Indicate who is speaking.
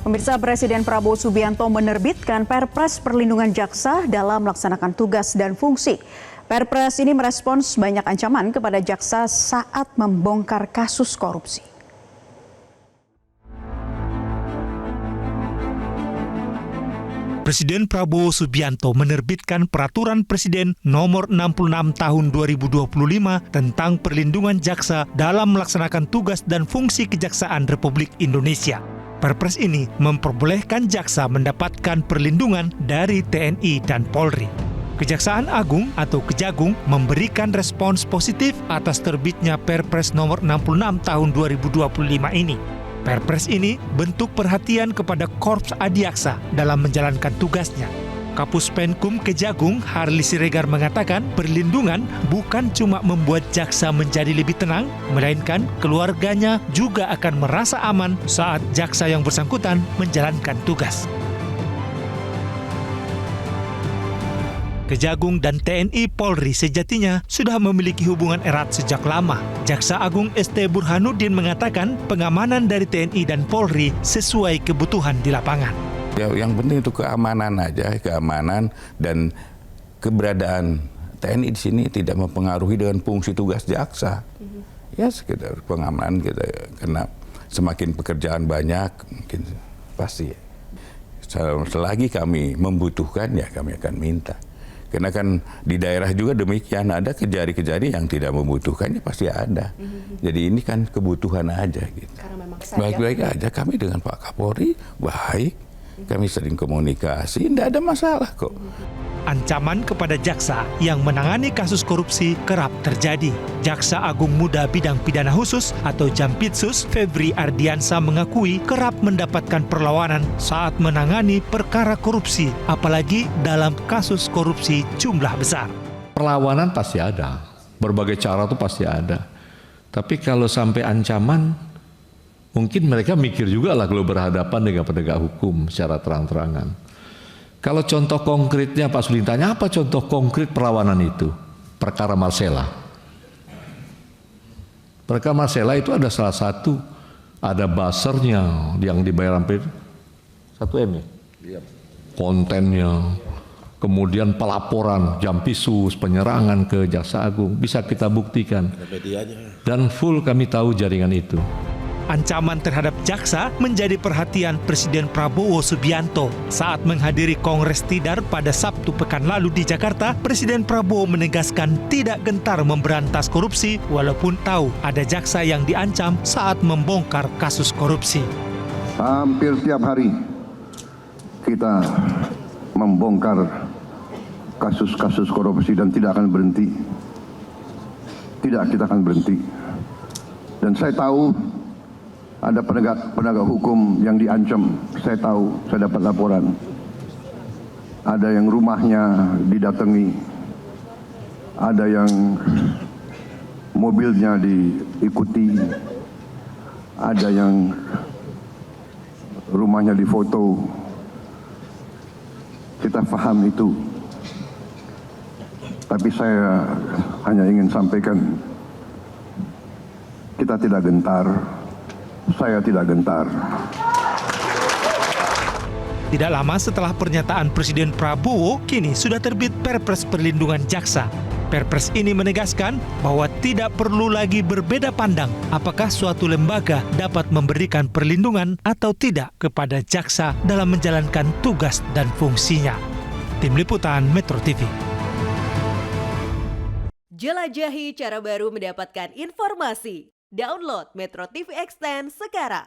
Speaker 1: Pemirsa, Presiden Prabowo Subianto menerbitkan Perpres Perlindungan Jaksa dalam melaksanakan tugas dan fungsi. Perpres ini merespons banyak ancaman kepada jaksa saat membongkar kasus korupsi.
Speaker 2: Presiden Prabowo Subianto menerbitkan Peraturan Presiden Nomor 66 Tahun 2025 tentang perlindungan jaksa dalam melaksanakan tugas dan fungsi Kejaksaan Republik Indonesia. Perpres ini memperbolehkan jaksa mendapatkan perlindungan dari TNI dan Polri. Kejaksaan Agung atau Kejagung memberikan respons positif atas terbitnya Perpres Nomor 66 Tahun 2025 ini. Perpres ini bentuk perhatian kepada Korps Adiaksa dalam menjalankan tugasnya. Kapus Penkum Kejagung Harli Siregar mengatakan perlindungan bukan cuma membuat jaksa menjadi lebih tenang, melainkan keluarganya juga akan merasa aman saat jaksa yang bersangkutan menjalankan tugas. Kejagung dan TNI Polri sejatinya sudah memiliki hubungan erat sejak lama. Jaksa Agung ST Burhanuddin mengatakan pengamanan dari TNI dan Polri sesuai kebutuhan di lapangan.
Speaker 3: Ya, yang penting itu keamanan aja, keamanan dan keberadaan TNI di sini tidak mempengaruhi dengan fungsi tugas jaksa. Ya sekedar pengamanan kita, karena semakin pekerjaan banyak mungkin pasti. Selagi kami membutuhkan ya kami akan minta. Karena kan di daerah juga demikian, ada kejari-kejari yang tidak membutuhkannya pasti ada. Jadi ini kan kebutuhan aja gitu. Baik-baik aja kami dengan Pak Kapolri, baik. Kami sering komunikasi, tidak ada masalah kok.
Speaker 2: Ancaman kepada jaksa yang menangani kasus korupsi kerap terjadi. Jaksa Agung Muda Bidang Pidana Khusus atau Jampitsus Febri Ardiansa mengakui kerap mendapatkan perlawanan saat menangani perkara korupsi, apalagi dalam kasus korupsi jumlah besar.
Speaker 4: Perlawanan pasti ada, berbagai cara itu pasti ada. Tapi kalau sampai ancaman, mungkin mereka mikir juga lah kalau berhadapan dengan penegak hukum secara terang-terangan. Kalau contoh konkretnya Pak Sudin tanya, apa contoh konkret perlawanan itu? Perkara Marcella. Perkara Marcella itu ada salah satu, ada buzzer-nya yang dibayar hampir 1 M ya? Kontennya, kemudian pelaporan Jampitsus, penyerangan ke Jaksa Agung, bisa kita buktikan. Dan full kami tahu jaringan itu.
Speaker 2: Ancaman terhadap jaksa menjadi perhatian Presiden Prabowo Subianto. Saat menghadiri Kongres Tidar pada Sabtu pekan lalu di Jakarta, Presiden Prabowo menegaskan tidak gentar memberantas korupsi walaupun tahu ada jaksa yang diancam saat membongkar kasus korupsi.
Speaker 5: Hampir tiap hari kita membongkar kasus-kasus korupsi dan tidak akan berhenti. Tidak, kita akan berhenti. Dan saya tahu ada penegak hukum yang diancam. Saya tahu, saya dapat laporan. Ada yang rumahnya didatangi, ada yang mobilnya diikuti, ada yang rumahnya difoto. Kita paham itu. Tapi saya hanya ingin sampaikan, kita tidak gentar. Saya tidak gentar.
Speaker 2: Tidak lama setelah pernyataan Presiden Prabowo, kini sudah terbit Perpres Perlindungan Jaksa. Perpres ini menegaskan bahwa tidak perlu lagi berbeda pandang apakah suatu lembaga dapat memberikan perlindungan atau tidak kepada jaksa dalam menjalankan tugas dan fungsinya. Tim Liputan Metro TV.
Speaker 6: Jelajahi cara baru mendapatkan informasi. Download Metro TV Extend sekarang.